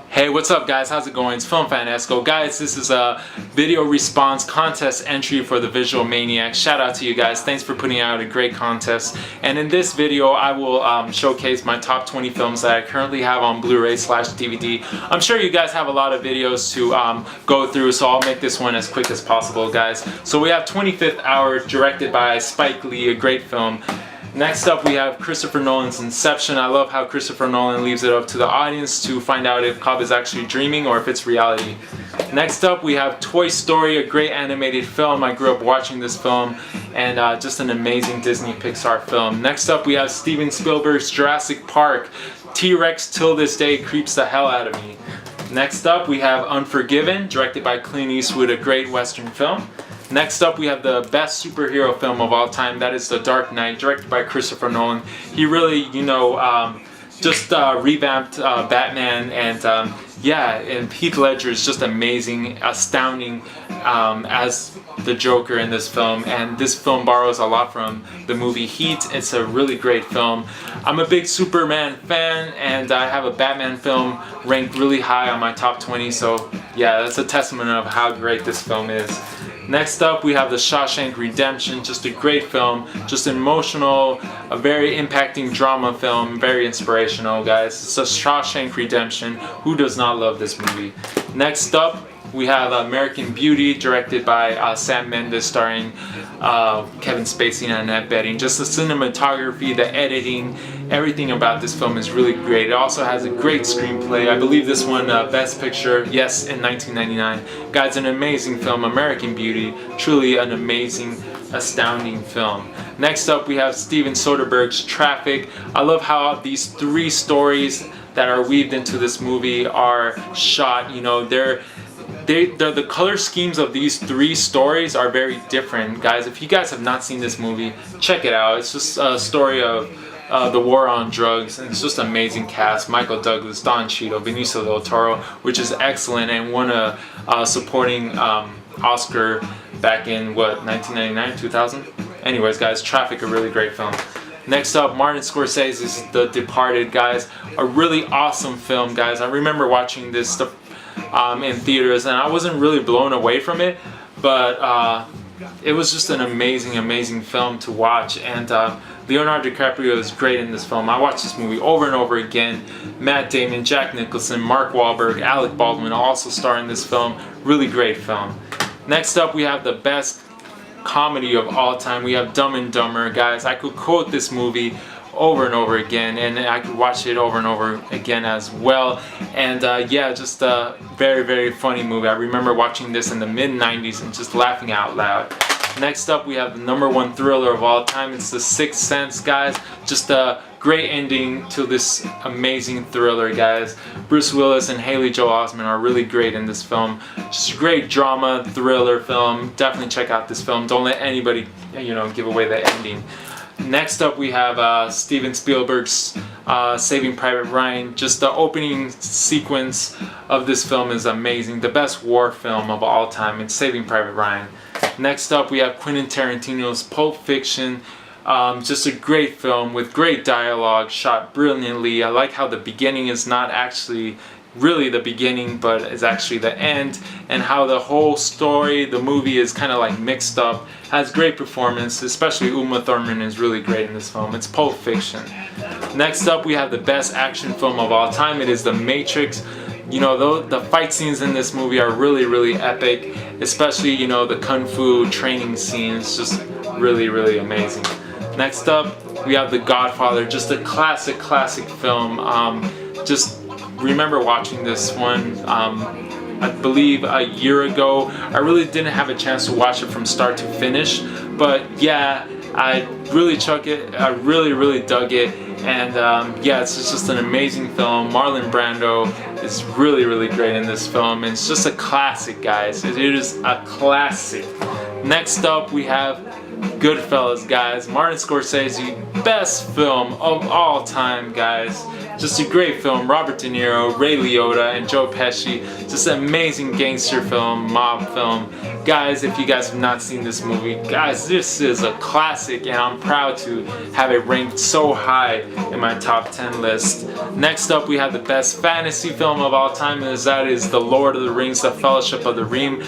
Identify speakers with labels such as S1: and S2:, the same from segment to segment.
S1: Hey, what's up guys? How's it going? It's FilmFanEsco. Guys, this is a video response contest entry for the Visual Maniacs. Shout out to you guys. Thanks for putting out a great contest. And in this video, I will showcase my top 20 films that I currently have on Blu-ray/DVD. I'm sure you guys have a lot of videos to go through, so I'll make this one as quick as possible, guys. So we have 25th Hour, directed by Spike Lee, a great film. Next up, we have Christopher Nolan's Inception. I love how Christopher Nolan leaves it up to the audience to find out if Cobb is actually dreaming or if it's reality. Next up, we have Toy Story, a great animated film. I grew up watching this film, and just an amazing Disney Pixar film. Next up, we have Steven Spielberg's Jurassic Park. T-Rex till this day creeps the hell out of me. Next up, we have Unforgiven, directed by Clint Eastwood, a great Western film. Next up, we have the best superhero film of all time, that is The Dark Knight, directed by Christopher Nolan. He really, just revamped Batman, and yeah, and Heath Ledger is just amazing, astounding as the Joker in this film, and this film borrows a lot from the movie Heat. It's a really great film. I'm a big Superman fan, and I have a Batman film ranked really high on my top 20, so yeah, that's a testament of how great this film is. Next up, we have The Shawshank Redemption, just a great film, just emotional, a very impacting drama film, very inspirational, guys. It's The Shawshank Redemption. Who does not love this movie? Next up, we have American Beauty, directed by Sam Mendes, starring Kevin Spacey and Annette Bening. Just the cinematography, the editing, everything about this film is really great. It also has a great screenplay. I believe this won Best Picture, yes, in 1999. Guys, an amazing film, American Beauty. Truly an amazing, astounding film. Next up, we have Steven Soderbergh's Traffic. I love how these three stories that are weaved into this movie are shot. The color schemes of these three stories are very different. Guys, if you guys have not seen this movie, check it out. It's just a story of the war on drugs, and it's just an amazing cast. Michael Douglas, Don Cheadle, Benicio del Toro, which is excellent, and won a supporting Oscar back in, what, 1999, 2000? Anyways, guys, Traffic, a really great film. Next up, Martin Scorsese's The Departed, guys. A really awesome film, guys. I remember watching this in theaters, and I wasn't really blown away from it, but it was just an amazing film to watch, and Leonardo DiCaprio is great in this film. I watched this movie over and over again. Matt Damon, Jack Nicholson, Mark Wahlberg, Alec Baldwin also star in this film. Really great film. Next up, we have the best comedy of all time. We have Dumb and Dumber, guys. I could quote this movie over and over again, and I could watch it over and over again as well. And yeah, just a very funny movie. I remember watching this in the mid-90s and just laughing out loud. Next up, we have the #1 thriller of all time. It's The Sixth Sense, guys. Just a great ending to this amazing thriller, guys. Bruce Willis and Haley Joel Osment are really great in this film. Just a great drama thriller film. Definitely check out this film. Don't let anybody, give away the ending. Next up, we have Steven Spielberg's Saving Private Ryan. Just the opening sequence of this film is amazing. The best war film of all time. It's Saving Private Ryan. Next up, we have Quentin Tarantino's Pulp Fiction. Just a great film with great dialogue, shot brilliantly. I like how the beginning is not actually really the beginning, but it's actually the end, and how the whole story, the movie, is kind of like mixed up. Has great performance, especially Uma Thurman is really great in this film. It's Pulp Fiction. Next up, we have the best action film of all time. It is The Matrix. The fight scenes in this movie are really epic, especially the kung fu training scenes, just really amazing. Next up, we have The Godfather, just a classic film. Just remember watching this one, I believe a year ago. I really didn't have a chance to watch it from start to finish, but yeah, I really really dug it, and yeah, it's just an amazing film. Marlon Brando is really great in this film, and it's just a classic, guys. It is a classic. Next up, we have Goodfellas, guys. Martin Scorsese, best film of all time, guys. Just a great film. Robert De Niro, Ray Liotta, and Joe Pesci. Just an amazing gangster film, mob film. Guys, if you guys have not seen this movie, guys, this is a classic, and I'm proud to have it ranked so high in my top 10 list. Next up, we have the best fantasy film of all time, and that is The Lord of the Rings, The Fellowship of the Ring.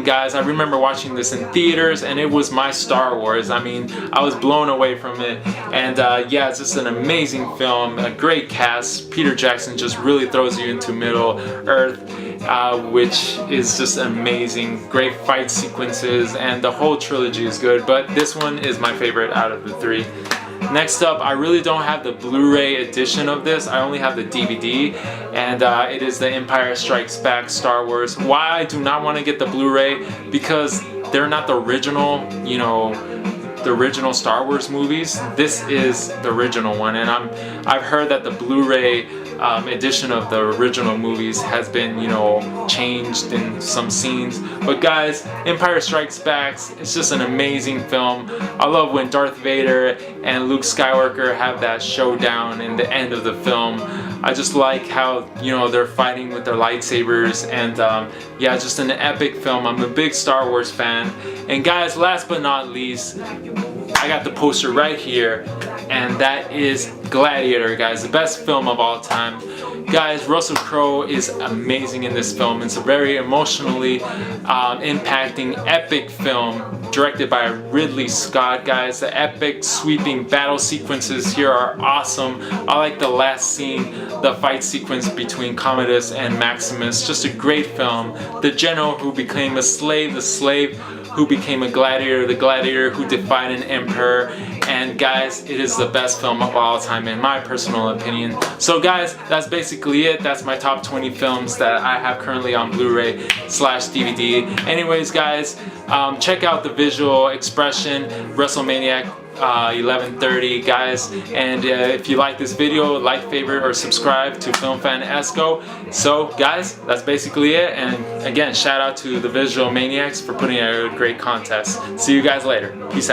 S1: Guys, I remember watching this in theaters, and it was my Star Wars. I mean, I was blown away from it, and yeah, it's just an amazing film, a great cast. Peter Jackson just really throws you into Middle Earth, which is just amazing. Great fight sequences, and the whole trilogy is good, but this one is my favorite out of the three. Next up, I really don't have the Blu-ray edition of this. I only have the DVD, and it is the Empire Strikes Back Star Wars. Why I do not want to get the Blu-ray? Because they're not the original, you know, the original Star Wars movies. This is the original one, and I've heard that the Blu-ray edition of the original movies has been, you know, changed in some scenes. But guys, Empire Strikes Back, it's just an amazing film. I love when Darth Vader and Luke Skywalker have that showdown in the end of the film. I just like how, you know, they're fighting with their lightsabers, and yeah, just an epic film. I'm a big Star Wars fan. And guys, last but not least, I got the poster right here, and that is Gladiator, guys, the best film of all time. Guys, Russell Crowe is amazing in this film. It's a very emotionally impacting, epic film directed by Ridley Scott. Guys, the epic sweeping battle sequences here are awesome. I like the last scene, the fight sequence between Commodus and Maximus. Just a great film. The general who became a slave, the slave who became a gladiator, the gladiator who defied an emperor. And guys, it is the best film of all time in my personal opinion. So guys, that's basically it. That's my top 20 films that I have currently on Blu-ray/DVD. Anyways guys, check out the visual expression, WrestleManiac 1130, guys, and if you like this video, like, favorite, or subscribe to FilmFanEsco. So guys, that's basically it, and again, shout out to the Visual Maniacs for putting out a great contest. See you guys later. Peace out.